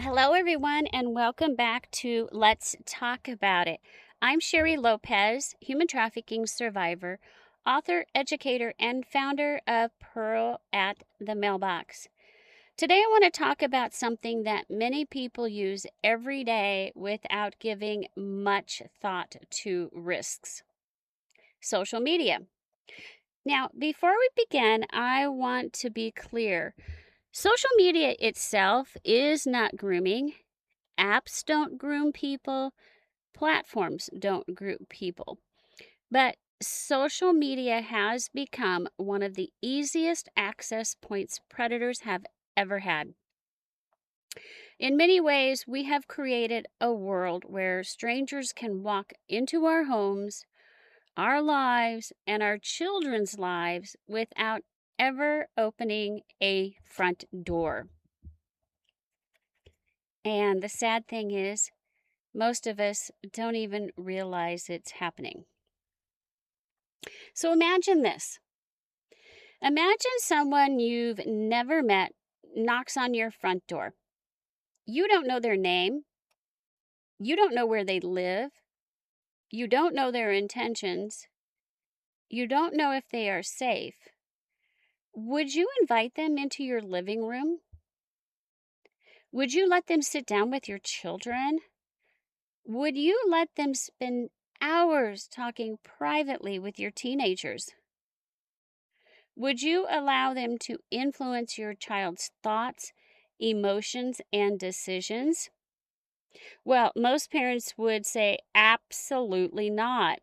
Hello, everyone, and welcome back to Let's Talk About It. I'm Sheri Lopez, human trafficking survivor, author, educator, and founder of Pearl at the Mailbox. Today, I want to talk about something that many people use every day without giving much thought to risks: social media. Now, before we begin, I want to be clear. Social media itself is not grooming. Apps don't groom people, platforms don't groom people. But social media has become one of the easiest access points predators have ever had. In many ways, we have created a world where strangers can walk into our homes, our lives, and our children's lives without ever opening a front door. And the sad thing is, most of us don't even realize it's happening. So imagine this. Imagine someone you've never met knocks on your front door. You don't know their name. You don't know where they live. You don't know their intentions. You don't know if they are safe. Would you invite them into your living room? Would you let them sit down with your children? Would you let them spend hours talking privately with your teenagers? Would you allow them to influence your child's thoughts, emotions, and decisions? Well, most parents would say absolutely not.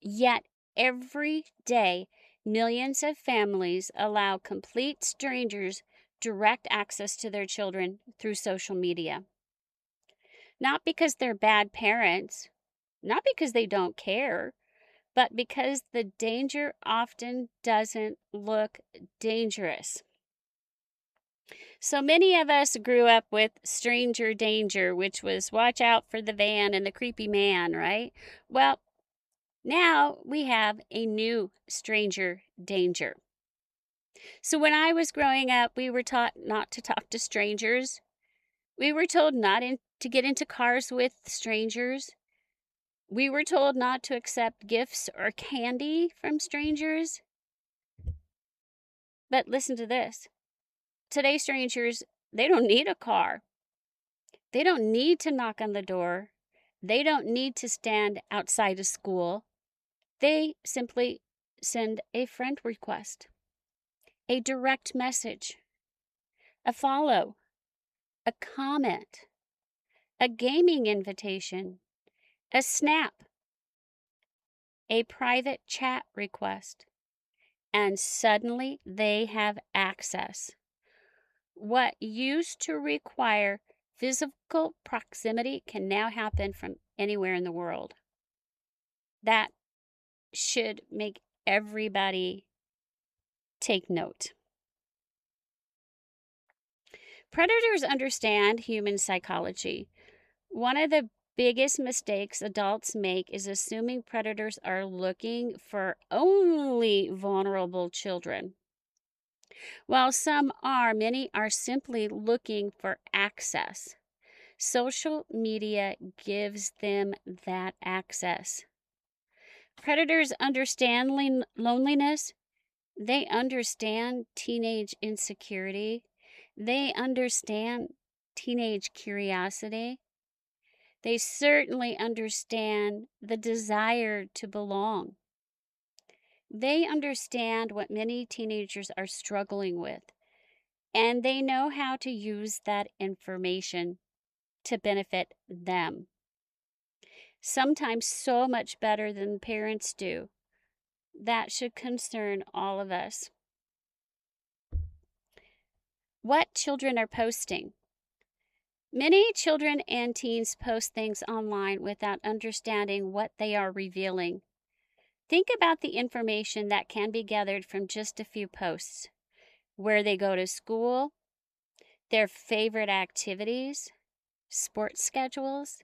Yet, every day, millions of families allow complete strangers direct access to their children through social media. Not because they're bad parents, not because they don't care, but because the danger often doesn't look dangerous. So many of us grew up with stranger danger, which was watch out for the van and the creepy man, right? Well, now we have a new stranger danger. So when I was growing up, we were taught not to talk to strangers. We were told to get into cars with strangers. We were told not to accept gifts or candy from strangers. But listen to this. Today's strangers, they don't need a car. They don't need to knock on the door. They don't need to stand outside a school. They simply send a friend request, a direct message, a follow, a comment, a gaming invitation, a snap, a private chat request, and suddenly they have access. What used to require physical proximity can now happen from anywhere in the world. That should make everybody take note. Predators understand human psychology. One of the biggest mistakes adults make is assuming predators are looking for only vulnerable children. While some are, many are simply looking for access. Social media gives them that access. Predators understand loneliness. They understand teenage insecurity. They understand teenage curiosity. They certainly understand the desire to belong. They understand what many teenagers are struggling with, and they know how to use that information to benefit them. Sometimes so much better than parents do. That should concern all of us. What children are posting? Many children and teens post things online without understanding what they are revealing. Think about the information that can be gathered from just a few posts: where they go to school, their favorite activities, sports schedules,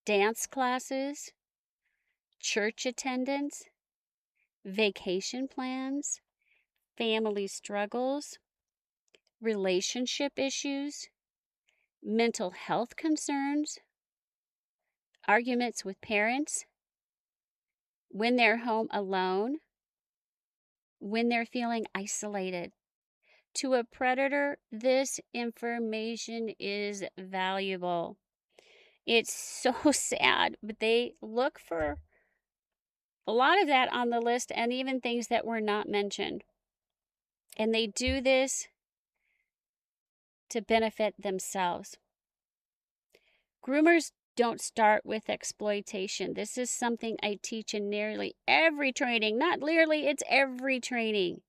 dance classes, church attendance, vacation plans, family struggles, relationship issues, mental health concerns, arguments with parents, when they're home alone, when they're feeling isolated. To a predator, this information is valuable. It's so sad, but they look for a lot of that on the list and even things that were not mentioned. And they do this to benefit themselves. Groomers don't start with exploitation. This is something I teach in nearly every training. Not nearly, it's every training.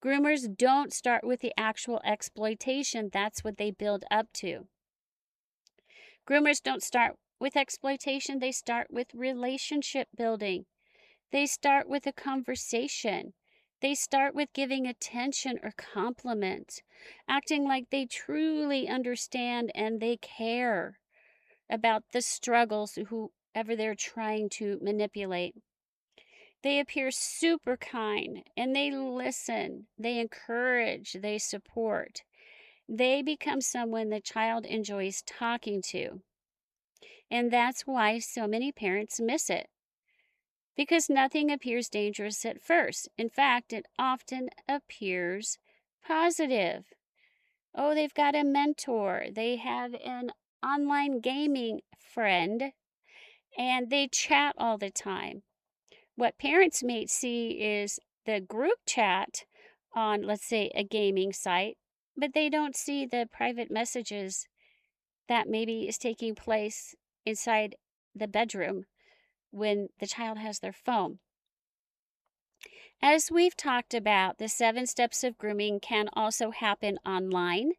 Groomers don't start with the actual exploitation. That's what they build up to. Groomers don't start with exploitation. They start with relationship building. They start with a conversation. They start with giving attention or compliments, acting like they truly understand and they care about the struggles whoever they're trying to manipulate. They appear super kind and they listen, they encourage, they support. They become someone the child enjoys talking to. And that's why so many parents miss it. Because nothing appears dangerous at first. In fact, it often appears positive. Oh, they've got a mentor. They have an online gaming friend and they chat all the time. What parents may see is the group chat on, let's say, a gaming site, but they don't see the private messages that maybe is taking place inside the bedroom when the child has their phone. As we've talked about, the 7 steps of grooming can also happen online.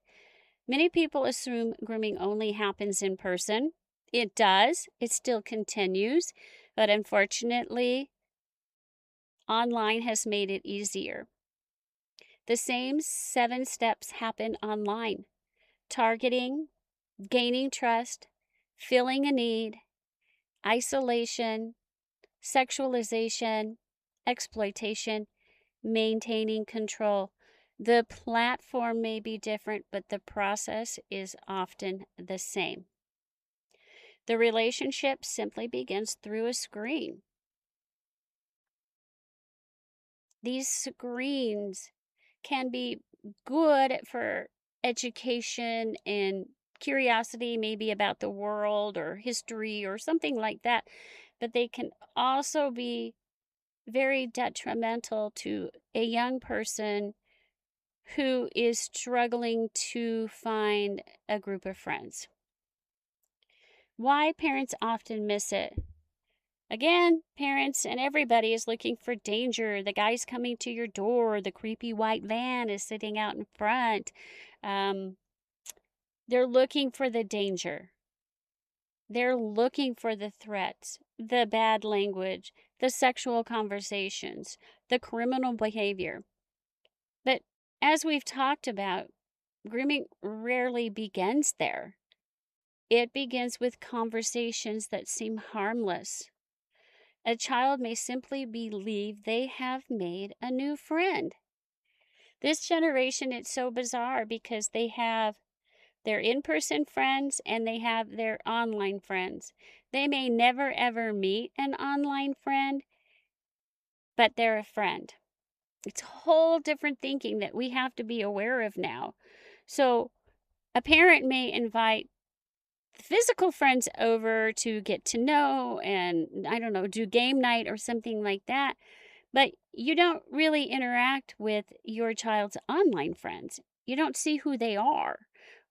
Many people assume grooming only happens in person. It does. It still continues. But unfortunately, online has made it easier. The same 7 steps happen online: targeting, gaining trust, filling a need, isolation, sexualization, exploitation, maintaining control. The platform may be different, but the process is often the same. The relationship simply begins through a screen. These screens can be good for education and curiosity, maybe about the world or history or something like that, but they can also be very detrimental to a young person who is struggling to find a group of friends. Why parents often miss it. Again, parents and everybody is looking for danger. The guy's coming to your door. The creepy white van is sitting out in front. They're looking for the danger. They're looking for the threats, the bad language, the sexual conversations, the criminal behavior. But as we've talked about, grooming rarely begins there. It begins with conversations that seem harmless. A child may simply believe they have made a new friend. This generation, it's so bizarre because they have their in-person friends and they have their online friends. They may never ever meet an online friend, but they're a friend. It's a whole different thinking that we have to be aware of now. So a parent may invite physical friends over to get to know and, I don't know, do game night or something like that. But you don't really interact with your child's online friends. You don't see who they are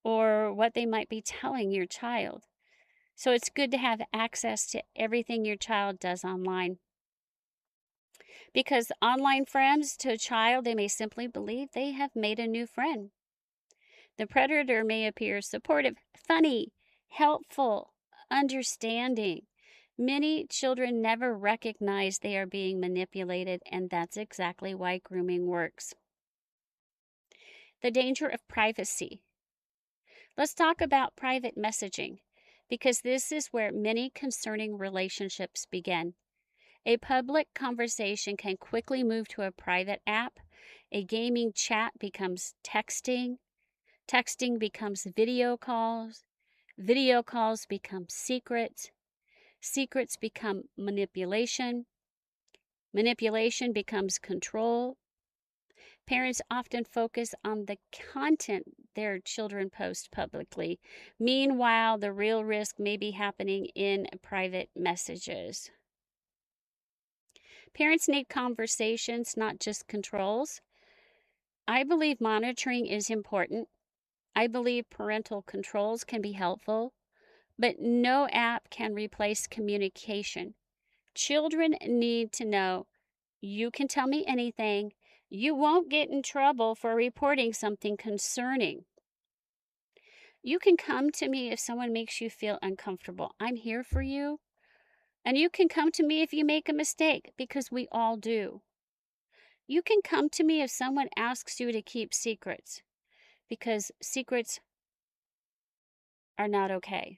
or what they might be telling your child. So it's good to have access to everything your child does online. Because online friends to a child, they may simply believe they have made a new friend. The predator may appear supportive, funny, helpful, understanding. Many children never recognize they are being manipulated, and that's exactly why grooming works. The danger of privacy. Let's talk about private messaging, because this is where many concerning relationships begin. A public conversation can quickly move to a private app. A gaming chat becomes texting. Texting becomes video calls. Video calls become secrets. Secrets become manipulation. Manipulation becomes control. Parents often focus on the content their children post publicly. Meanwhile, the real risk may be happening in private messages. Parents need conversations, not just controls. I believe monitoring is important. I believe parental controls can be helpful, but no app can replace communication. Children need to know you can tell me anything. You won't get in trouble for reporting something concerning. You can come to me if someone makes you feel uncomfortable. I'm here for you. And you can come to me if you make a mistake, because we all do. You can come to me if someone asks you to keep secrets, because secrets are not okay.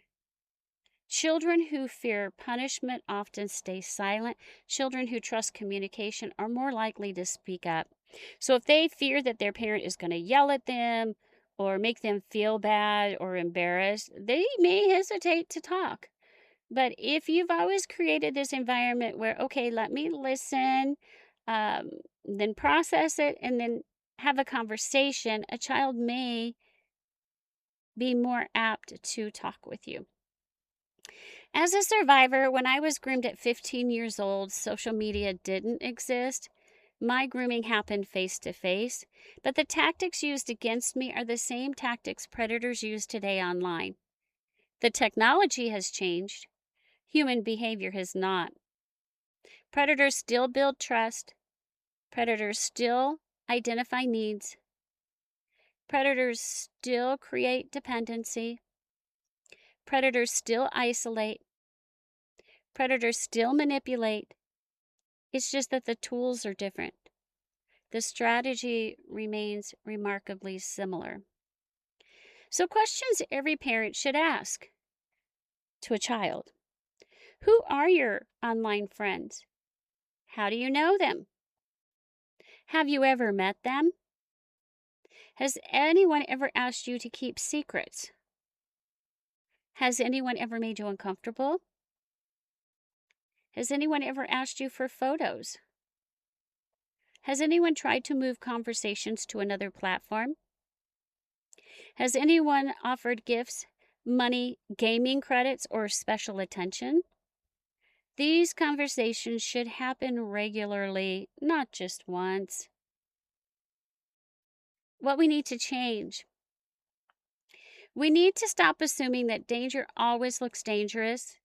Children who fear punishment often stay silent. Children who trust communication are more likely to speak up. So if they fear that their parent is going to yell at them or make them feel bad or embarrassed, they may hesitate to talk. But if you've always created this environment where, okay, let me listen, then process it, and then have a conversation, a child may be more apt to talk with you. As a survivor, when I was groomed at 15 years old, social media didn't exist. My grooming happened face to face, but the tactics used against me are the same tactics predators use today online. The technology has changed. Human behavior has not. Predators still build trust. Predators still identify needs. Predators still create dependency. Predators still isolate. Predators still manipulate. It's just that the tools are different. The strategy remains remarkably similar. So, questions every parent should ask to a child: who are your online friends? How do you know them? Have you ever met them? Has anyone ever asked you to keep secrets? Has anyone ever made you uncomfortable? Has anyone ever asked you for photos? Has anyone tried to move conversations to another platform? Has anyone offered gifts, money, gaming credits, or special attention? These conversations should happen regularly, not just once. What we need to change: we need to stop assuming that danger always looks dangerous.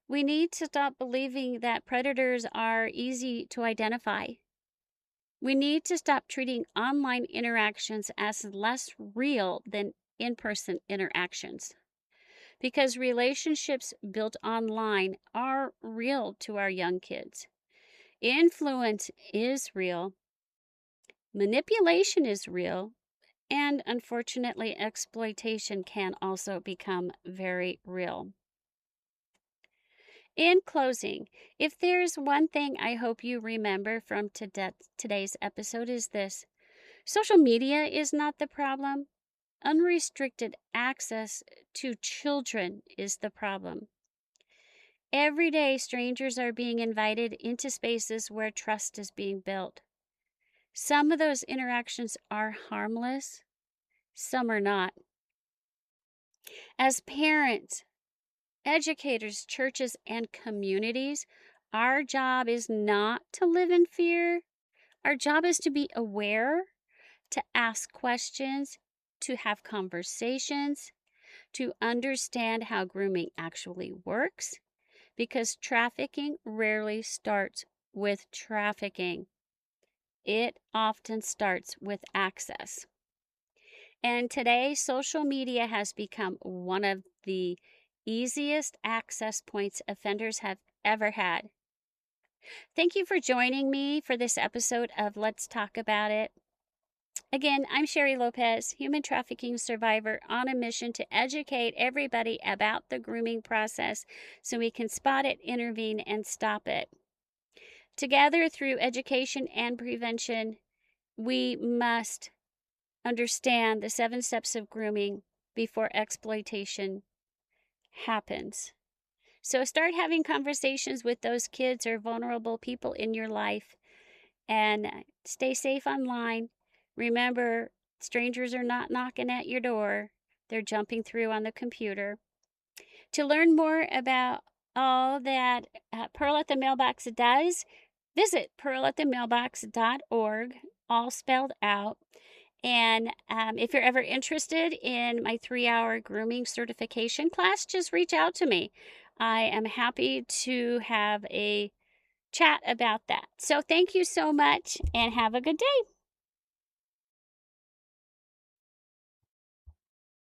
We need to stop believing that predators are easy to identify. We need to stop treating online interactions as less real than in-person interactions, because relationships built online are real to our young kids. Influence is real. Manipulation is real. And unfortunately, exploitation can also become very real. In closing, if there's one thing I hope you remember from today's episode is this: social media is not the problem. Unrestricted access to children is the problem. Every day, strangers are being invited into spaces where trust is being built. Some of those interactions are harmless, some are not. As parents, educators, churches, and communities, our job is not to live in fear. Our job is to be aware, to ask questions, to have conversations, to understand how grooming actually works, because trafficking rarely starts with trafficking. It often starts with access. And today, social media has become one of the easiest access points offenders have ever had. Thank you for joining me for this episode of Let's Talk About It. Again, I'm Sheri Lopez, human trafficking survivor on a mission to educate everybody about the grooming process so we can spot it, intervene, and stop it. Together, through education and prevention, we must understand the 7 steps of grooming before exploitation happens. So start having conversations with those kids or vulnerable people in your life, and stay safe online. Remember, strangers are not knocking at your door, they're jumping through on the computer. To learn more about all that Pearl at the Mailbox does, visit pearlatthemailbox.org, all spelled out. And if you're ever interested in my 3-hour grooming certification class, just reach out to me. I am happy to have a chat about that. So thank you so much and have a good day.